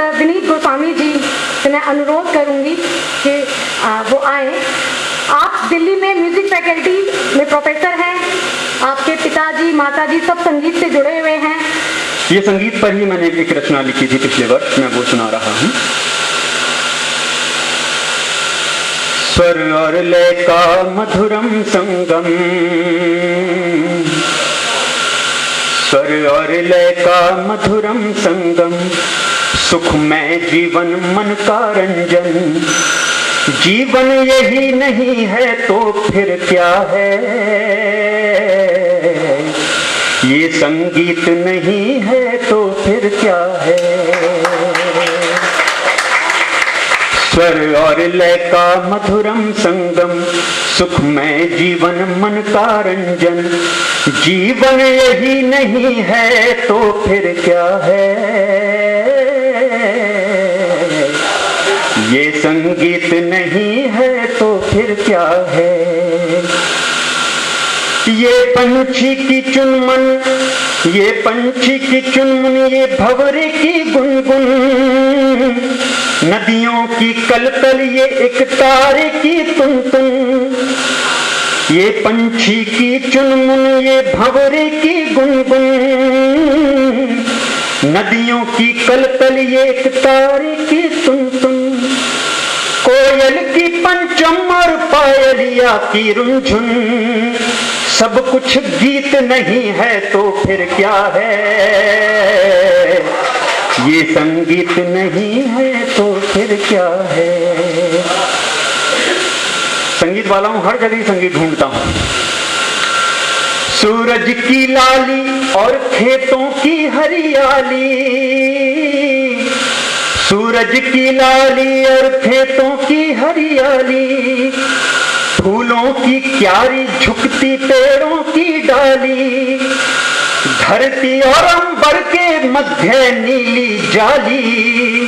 Doctor Vineet Goswami ji से मैं अनुरोध करूंगी कि वो आए। आप दिल्ली में म्यूजिक फैकल्टी में प्रोफेसर हैं, आपके पिताजी माताजी सब संगीत से जुड़े हुए हैं। ये संगीत पर ही मैंने एक रचना लिखी थी पिछले वर्ष, मैं वो सुना रहा हूँ। स्वर और लय का मधुरम संगम, स्वर और लय का मधुरम संगम, सुखमय जीवन मन का रंजन। जीवन यही नहीं है तो फिर क्या है, ये संगीत नहीं है तो फिर क्या है। स्वर और लय का मधुरम संगम, सुखमय जीवन मन का रंजन। जीवन यही नहीं है तो फिर क्या है, ये संगीत नहीं है तो फिर क्या है। ये पंछी की चुनमन, ये पंछी की चुनमन, ये भंवरे की गुनगुन, नदियों की कलकल, ये एक तारे की तुनतुन। ये पंछी की चुनमुन, ये भंवरे की गुनगुन, नदियों की कलकल, ये एक तारे की तुनतुन। कोयल की पंचम और पायलिया की रुंझुन, सब कुछ गीत नहीं है तो फिर क्या है, ये संगीत नहीं है तो फिर क्या है। संगीत वाला हूं, हर जगह संगीत ढूंढता हूं। सूरज की लाली और खेतों की हरियाली, सूरज की लाली और खेतों की हरियाली, फूलों की क्यारी झुकती पेड़ों की डाली, धरती और अंबर के मध्य नीली जाली,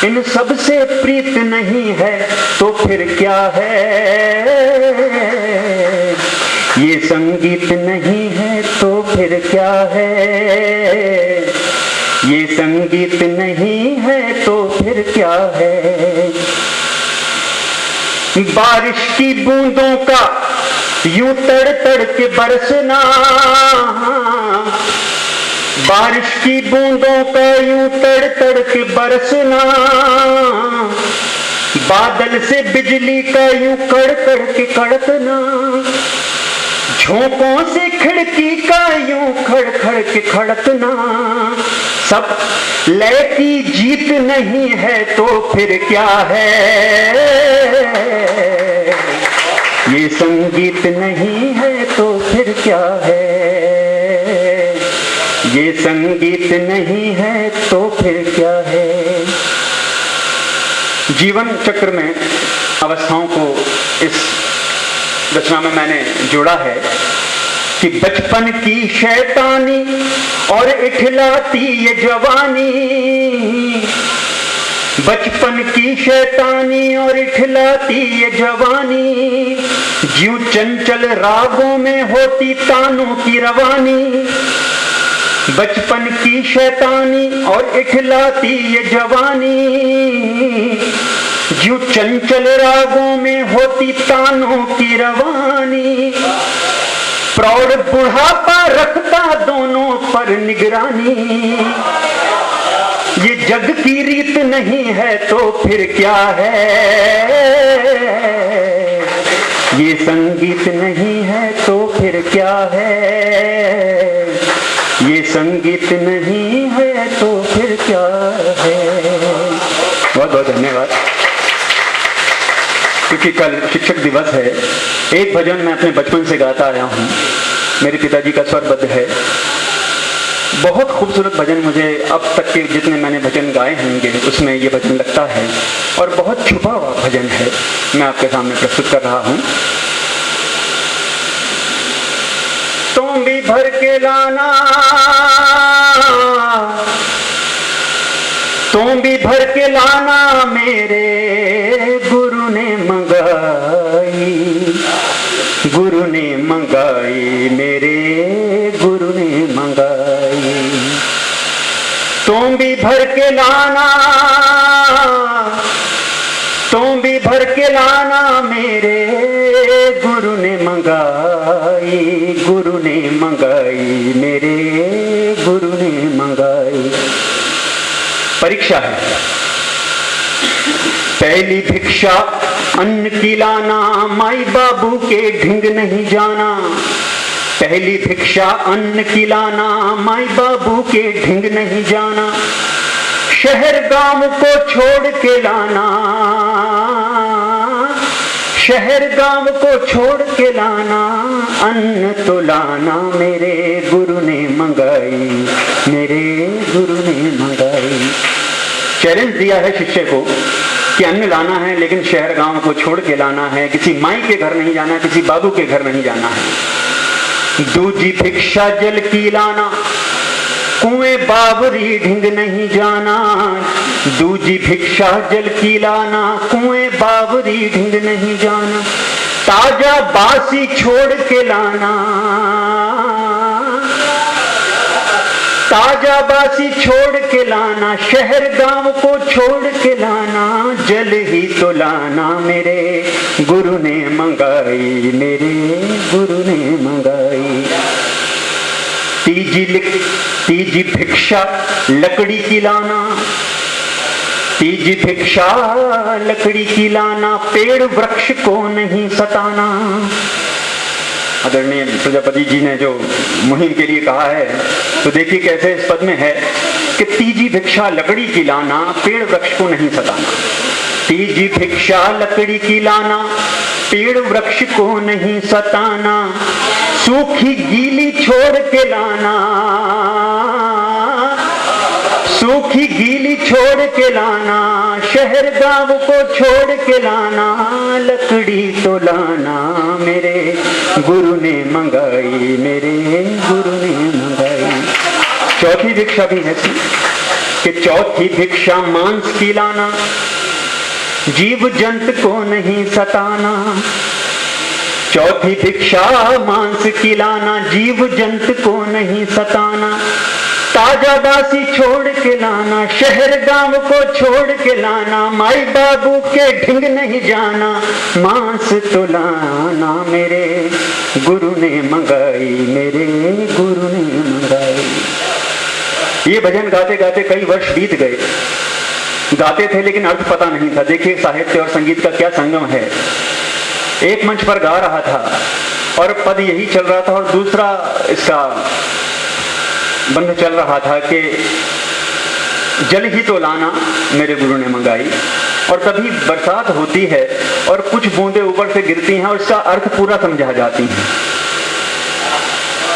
इन सब से प्रीत नहीं है तो फिर क्या है, ये संगीत नहीं है तो फिर क्या है, ये संगीत नहीं है तो फिर क्या है। बारिश की बूंदों का यूं तड़ तड़ के बरसना, बारिश की बूंदों का यूं तड़ तड़ के बरसना, बादल से बिजली का यूं कड़ कड़ के कड़कना, झोंकों से खिड़की का यूं खड़ खड़ के खड़कना, सब लय की जीत नहीं है तो फिर क्या है, ये संगीत नहीं है तो फिर क्या है, ये संगीत नहीं है तो फिर क्या है। जीवन चक्र में अवस्थाओं को इस रचना में मैंने जोड़ा है कि बचपन की शैतानी और इठलाती ये जवानी, बचपन की शैतानी और इठलाती ये जवानी, ज्यों चंचल रागों में होती तानों की रवानी, बचपन की शैतानी और इठलाती ये जवानी, ज्यों चंचल रागों में होती तानों की रवानी, प्रौढ़ बुढ़ापा रखता दोनों पर निगरानी, ये जग की रीत नहीं है तो फिर क्या है, ये संगीत नहीं है तो फिर क्या है, ये संगीत नहीं है तो फिर क्या है। बहुत बहुत धन्यवाद। क्योंकि कल शिक्षक दिवस है, एक भजन मैं अपने बचपन से गाता आया हूँ, मेरे पिताजी का स्वरबद्ध है, बहुत खूबसूरत भजन, मुझे अब तक के जितने मैंने भजन गाए होंगे उसमें ये भजन लगता है और बहुत छुपा हुआ भजन है, मैं आपके सामने प्रस्तुत कर रहा हूँ। तुम भी भर के लाना, तुम भी भर के लाना, मेरे गुरु ने मंगाई, गुरु ने मंगाई, मेरे गुरु ने मंगाई। तुम भी भर के लाना, तुम भी भर के लाना, मेरे गुरु ने मंगाई, गुरु ने मंगाई, मेरे गुरु ने मंगाई। परीक्षा है। पहली भिक्षा अन्न की लाना, माई बाबू के ढिंग नहीं जाना। पहली भिक्षा अन्न की लाना, माई बाबू के ढिंग नहीं जाना। शहर गांव को छोड़ के लाना, शहर गांव को छोड़ के लाना, अन्न तो लाना, मेरे गुरु ने मंगाई, मेरे गुरु ने मंगाई। चैलेंज दिया है शिष्य को कि अन्न लाना है, लेकिन शहर गांव को छोड़ के लाना है, किसी माई के घर नहीं जाना, किसी बाबू के घर नहीं जाना है। दूजी भिक्षा जल की लाना, कुएं बावरी ढिंग नहीं जाना। दूजी भिक्षा जल की लाना, कुएं बावरी ढिंग नहीं जाना। ताजा बासी छोड़ के लाना, ताजा बासी छोड़ के लाना। शहर गांव को छोड़ के लाना, जल ही तो लाना, मेरे गुरु ने मंगाई, मेरे गुरु ने मंगाई। तीजी भिक्षा लकड़ी की लाना, तीजी भिक्षा लकड़ी की लाना। पेड़ वृक्ष को नहीं सताना। आदरणीय प्रजापति जी ने जो मुहिम के लिए कहा है, तो देखिए कैसे इस पद में है कि तीजी भिक्षा लकड़ी की लाना, पेड़ वृक्ष को नहीं सताना। तीजी भिक्षा लकड़ी की लाना, पेड़ वृक्ष को नहीं सताना। सूखी गीली छोड़ के लाना, सूखी गीली छोड़ के लाना। शहर गांव को छोड़ के लाना, लकड़ी तो लाना, मेरे गुरु ने मंगाई, मेरे गुरु ने मंगाई। चौथी भिक्षा भी है कि चौथी भिक्षा मांस की लाना, जीव जंत को नहीं सताना। चौथी भिक्षा मांस की लाना, जीव जंत को नहीं सताना। ताजा बासी छोड़ के लाना, शहर गांव को छोड़ के लाना। माई बाबू के ढिंग नहीं जाना, मांस तो लाना, मेरे गुरु ने मंगाई, मेरे गुरु ने मंगाई। ये भजन गाते गाते कई वर्ष बीत गए। गाते थे लेकिन अर्थ पता नहीं था। देखिए साहित्य और संगीत का क्या संगम है। एक मंच पर गा रहा था और पद यही चल रहा था और दूसरा इसका बंध चल रहा था कि जल ही तो लाना, मेरे गुरु ने मंगाई। और तभी बरसात होती है और कुछ बूंदें ऊपर से गिरती हैं और इसका अर्थ पूरा समझा जाती हैं।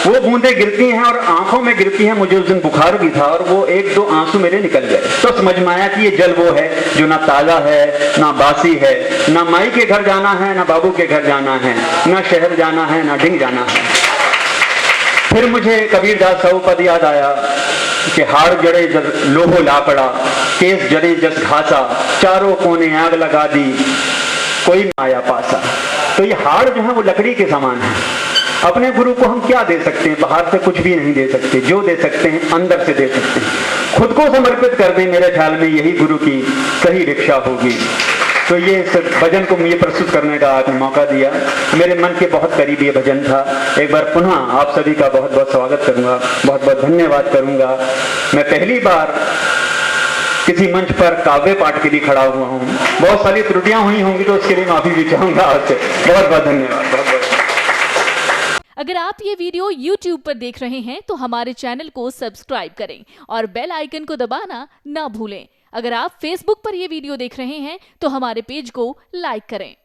वो बूंदें गिरती हैं और आंखों में गिरती हैं। मुझे उस दिन बुखार भी था और वो एक दो आंसू मेरे निकल गए। तो समझ में आया कि ये जल वो है जो ना ताजा है, ना बासी है, ना माई के घर जाना है, ना बाबू के घर जाना है, ना शहर जाना है, ना ढिंग जाना है। फिर मुझे कबीरदास का वो पद याद आया कि हाड़ जड़े लोहो लापड़ा, केस जड़े जस घासा, चारों कोने आग लगा दी, कोई माया पासा। तो ये हाड़ जो है वो लकड़ी के समान है। अपने गुरु को हम क्या दे सकते हैं? बाहर से कुछ भी नहीं दे सकते। जो दे सकते हैं अंदर से दे सकते हैं। खुद को समर्पित कर दें, मेरे ख्याल में यही गुरु की सही दीक्षा होगी। तो ये इस भजन को मुझे प्रस्तुत करने का आपने मौका दिया। मेरे मन के बहुत करीब ये भजन था। एक बार पुनः आप सभी का बहुत बहुत स्वागत करूंगा, बहुत बहुत धन्यवाद करूंगा। मैं पहली बार किसी मंच पर काव्य पाठ के लिए खड़ा हुआ हूँ। बहुत सारी त्रुटियां हुई होंगी तो उसके लिए माफी भी चाहूंगा आपसे। बहुत बहुत धन्यवाद। बहुत बहुत। अगर आप ये वीडियो YouTube पर देख रहे हैं तो हमारे चैनल को सब्सक्राइब करें और बेल आइकन को दबाना ना भूलें। अगर आप Facebook पर ये वीडियो देख रहे हैं तो हमारे पेज को लाइक करें।